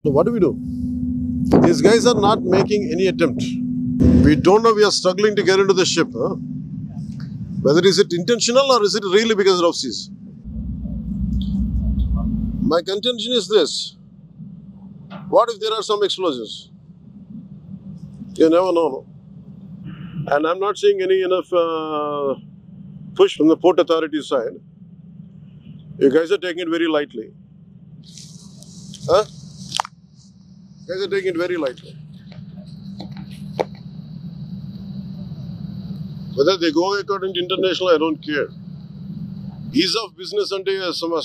So what do we do? These guys are not making any attempt. We don't know, we are struggling to get into the ship. Huh? Whether is it intentional or is it really because of seas? My contention is this. What if there are some explosives? You never know. And I'm not seeing any enough push from the port authority side. You guys are taking it very lightly. Huh? You guys are taking it very lightly. Whether they go according to international, I don't care. Ease of business ante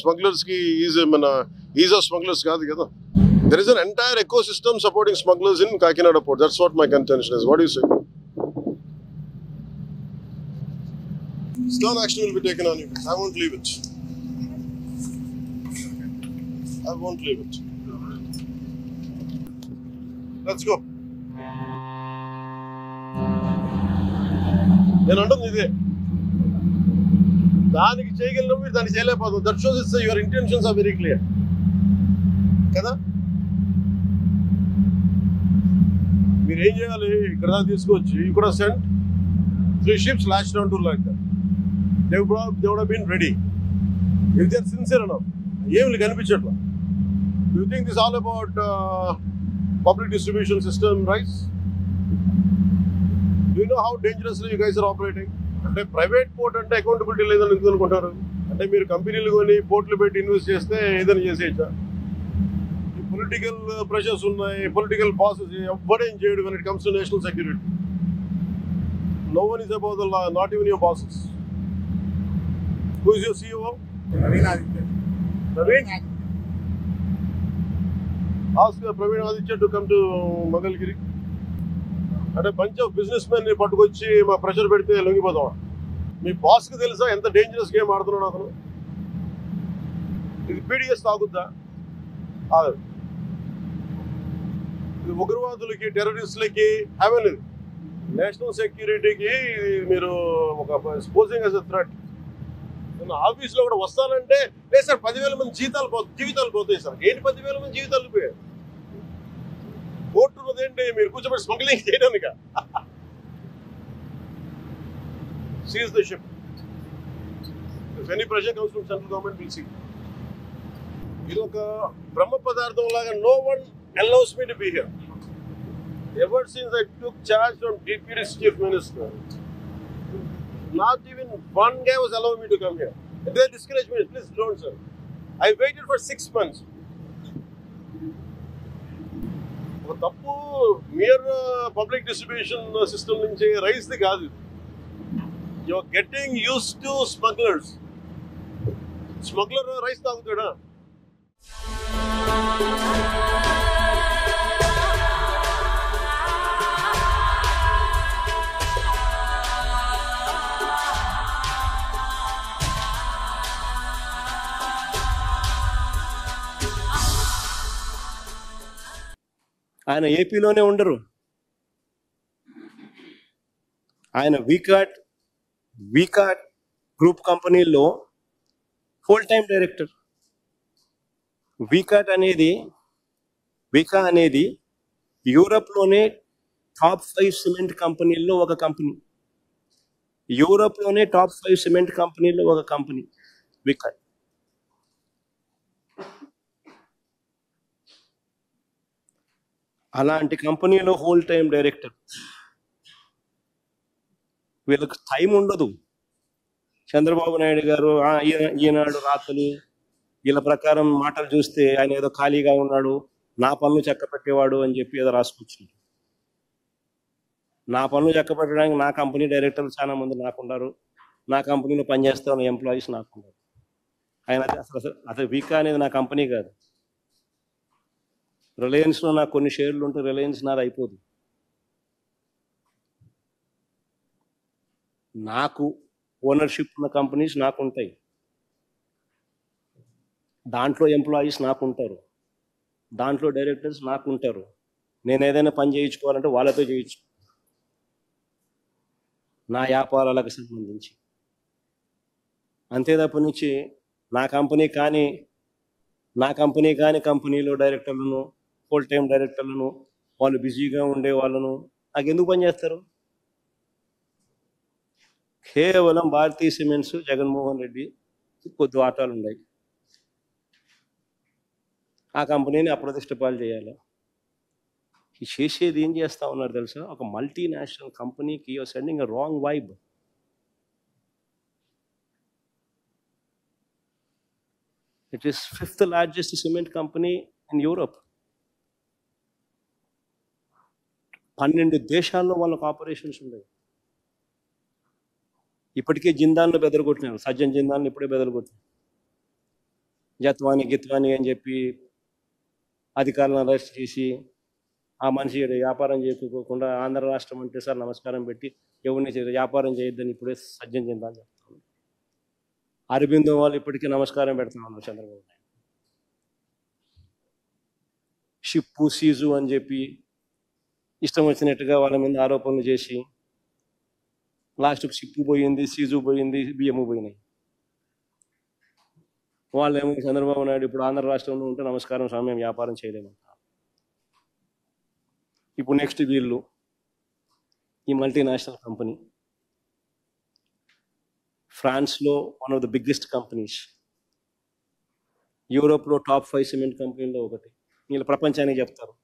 smugglers ki ease of smugglers kaadu kada. There is an entire ecosystem supporting smugglers in Kakinada port. That's what my contention is. What do you say? Stern action will be taken on you. I won't leave it. I won't leave it. Let's go. నేను అంటుంది ఇదే దానికి చేయగలిగినప్పుడు మీరు దాన్ని చేయలేకపోతుంది. That shows it's your intentions are very clear కదా. మీరు ఏం చేయాలి, ఇక్కడ దాకా తీసుకొచ్చి you could have sent 3 ships lashed onto like that. They would have been ready if they are sincere enough. ఏమి కనిపించట్లా. Do you think this is all about public distribution system rights? Do you know how dangerously you guys are operating? అంటే private port అంటే accountability లేదని ఎందుకు అనుకుంటారు? అంటే మీరు కంపెనీలు కొని పోర్ట్లు పెట్టి ఇన్వెస్ట్ చేస్తే ఏదైనా చేసేయచ్చా? ఈ పొలిటికల్ ప్రెషర్స్ ఉన్నాయి, పొలిటికల్ బాసెస్ ఎవ్వడేం చేయడు when it comes to national security. No one is above the law, not even your bosses. Who is your CEO? Praveen Aditya. Praveen? Ask Praveen Aditya to come to Mangalgiri. అంటే bunch of business men పట్టుకొచ్చి మా pressure పెడితే లొంగిపోతాం. మీ బాస్కి తెలుసా ఎంత dangerous game ఆడుతున్నాడు అతను? ఇది పీడిఎస్ తాగుద్దా? ఇది ఉగ్రవాదులకి, టెర్రరిస్టులకి అవ్వలేదు. నేషనల్ సెక్యూరిటీకి మీరు ఒక స్పోజింగ్ యాజ్ ఎ థ్రెట్. నేను ఆఫీస్లో కూడా వస్తానంటే లేదు సార్ 10,000 మంది జీవితాలు పోతాయి సార్. ఏంటి 10,000 మంది జీవితాలు పోయాయి? కోర్టు ఉన్నదేంటి మీరు కూర్చోబెట్టి స్మగ్లింగ్ చేయడానిక? Seize the ship. If any pressure comes from central government will see. ఇది ఒక బ్రహ్మ పదార్థం లాగా. No one allows me to be here. Ever since I took charge from DPD's chief minister, not even one guy was allowing me to come here. They discouraged me. Please don't, sir. I waited for 6 months. ఒక తప్పు mere public distribution system నుంచి రైస్ది కాదు. You are getting use to smugglers. Smuggler rice తాగుతాడా? ఆయన ఏపీలోనే ఉండరు. ఆయన వీకాట్ గ్రూప్ కంపెనీలో ఫుల్ టైం డైరెక్టర్. వీకా అనేది యూరప్లోనే టాప్ 5 సిమెంట్ కంపెనీల్లో ఒక కంపెనీ. యూరప్లోనే టాప్ 5 సిమెంట్ కంపెనీల్లో ఒక కంపెనీ వీకాట్. అలాంటి కంపెనీలో హోల్ టైం డైరెక్టర్. వీళ్ళకి టైం ఉండదు. చంద్రబాబు నాయుడు గారు ఈనాడు రాత్రులు వీళ్ళ ప్రకారం మాటలు చూస్తే ఆయన ఏదో ఖాళీగా ఉన్నాడు, నా పనులు చెక్క పెట్టేవాడు అని చెప్పి ఏదో రాసుకొచ్చింది. నా పనులు చెక్క పెట్టడానికి నా కంపెనీ డైరెక్టర్లు చాలా మంది నాకున్నారు, నా కంపెనీలో పనిచేస్తున్న ఎంప్లాయీస్ నాకున్నారు. ఆయన అసలు వీకా అనేది నా కంపెనీ కాదు. రిలయన్స్లో నాకు కొన్ని షేర్లు ఉంటే రిలయన్స్ నాది అయిపోదు. నాకు ఓనర్షిప్ ఉన్న కంపెనీస్ నాకు ఉంటాయి, దాంట్లో ఎంప్లాయీస్ నాకు ఉంటారు, దాంట్లో డైరెక్టర్స్ నాకు ఉంటారు. నేను ఏదైనా పని చేయించుకోవాలంటే వాళ్ళతో చేయించు, నా వ్యాపారాలకు సంబంధించి. అంతే తప్ప నుంచి నా కంపెనీ కానీ కంపెనీలో డైరెక్టర్లను ఫుల్ టైం డైరెక్టర్లను, వాళ్ళు బిజీగా ఉండే వాళ్ళను నాకు ఎందుకు పనిచేస్తారు? కేవలం భారతీయ సిమెంట్స్, జగన్మోహన్ రెడ్డి కొద్ది వాటాలు ఉన్నాయి. ఆ కంపెనీని అప్రతిష్ట పాలు చేయాలి. ఈ చేసేది ఏం చేస్తా ఉన్నారు తెలుసా? ఒక మల్టీనేషనల్ కంపెనీకి you are sending a wrong vibe. It is 5th largest cement company in Europe. 12 దేశాల్లో వాళ్ళకు ఆపరేషన్స్ ఉన్నాయి. ఇప్పటికే జిందాల్ను బెదరగొట్టినారు. సజ్జన్ జిందాల్ని ఇప్పుడే బెదరగొట్టినారు. జత్వాని గిత్వాని అని చెప్పి అధికారులను అరెస్ట్ చేసి ఆ మనిషి వ్యాపారం చేసుకోకుండా ఆంధ్ర రాష్ట్రం అంటే సార్ నమస్కారం పెట్టి ఎవరిని వ్యాపారం చేయొద్దని ఇప్పుడే సజ్జన్ జిందాల్ చెప్తాను. అరబిందో వాళ్ళు ఇప్పటికీ నమస్కారం పెడుతూ ఉన్నారు చంద్రబాబు నాయుడు. షిప్పు సీజు అని చెప్పి ఇష్టం వచ్చినట్టుగా వాళ్ళ మీద ఆరోపణలు చేసి లాస్ట్కి షిప్పు పోయింది, సీజు పోయింది, బియ్యము పోయినాయి. వాళ్ళేమో చంద్రబాబు నాయుడు ఇప్పుడు ఆంధ్ర రాష్ట్రంలో ఉంటే నమస్కారం స్వామి మేము వ్యాపారం చేయలేమంటారు. ఇప్పుడు నెక్స్ట్ వీళ్ళు ఈ మల్టీనేషనల్ కంపెనీ ఫ్రాన్స్లో one of the biggest companies, యూరోప్లో టాప్ 5 సిమెంట్ కంపెనీల్లో ఒకటి. వీళ్ళు ప్రపంచానికి చెప్తారు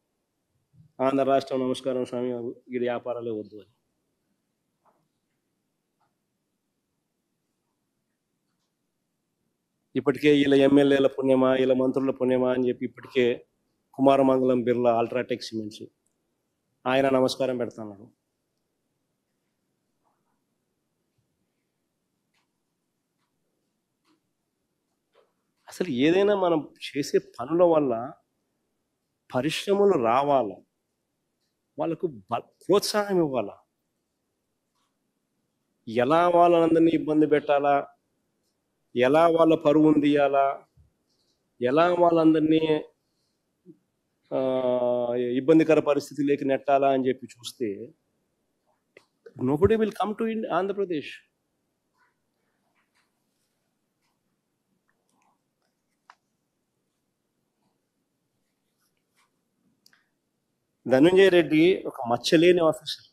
ఆంధ్ర రాష్ట్రం నమస్కారం స్వామి వీడి వ్యాపారాలే వద్దు అని. ఇప్పటికే వీళ్ళ ఎమ్మెల్యేల పుణ్యమా, వీళ్ళ మంత్రుల పుణ్యమా అని చెప్పి ఇప్పటికే కుమారమంగళం బిర్లా అల్ట్రాటెక్ సిమెంట్స్ ఆయన నమస్కారం పెడుతున్నాడు. అసలు ఏదైనా మనం చేసే పనుల వల్ల పరిశ్రమలు రావాలా, వాళ్ళకు ప్రోత్సాహం ఇవ్వాలా. ఎలా వాళ్ళందరినీ ఇబ్బంది పెట్టాలా, ఎలా వాళ్ళ పరువును తీయాలా, ఎలా వాళ్ళందరినీ ఇబ్బందికర పరిస్థితిలోకి నెట్టాలా అని చెప్పి చూస్తే nobody will come to Andhra Pradesh. Dhananjaya Reddy ఒక మచ్చలేని ఆఫీసర్,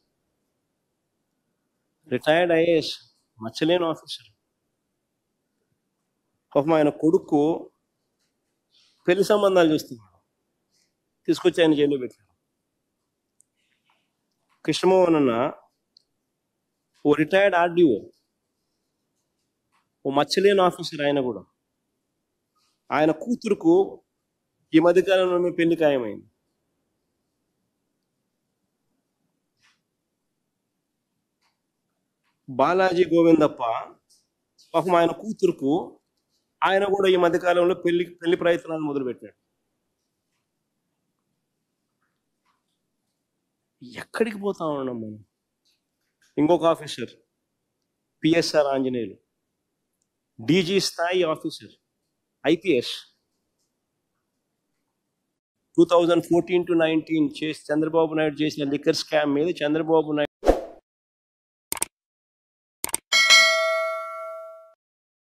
రిటైర్డ్ ఐఏఎస్, మచ్చలేని ఆఫీసర్. పాపం ఆయన కొడుకు పెళ్లి సంబంధాలు చూస్తున్నాడు, తీసుకొచ్చి ఆయన జైల్లో పెట్టారు. కృష్ణమోహన్ అన్న ఓ రిటైర్డ్ ఆర్డీఓ, ఓ మచ్చలేని ఆఫీసర్. ఆయన కూడా ఆయన కూతురుకు ఈ మధ్యకాలంలో పెళ్లి ఖాయమైంది. బాలాజీ గోవిందప్ప పాపం ఆయన కూతురుకు ఆయన కూడా ఈ మధ్యకాలంలో పెళ్లి ప్రయత్నాలు మొదలుపెట్టాడు. ఎక్కడికి పోతా ఉన్నాం మనం? ఇంకొక ఆఫీసర్ పిఎస్ఆర్ ఆంజనేయులు, డీజీ స్థాయి officer, IPS. 2014 to 19 Chandrababu Naidu చేసిన లిక్కర్ స్కామ్ మీద చంద్రబాబు నాయుడు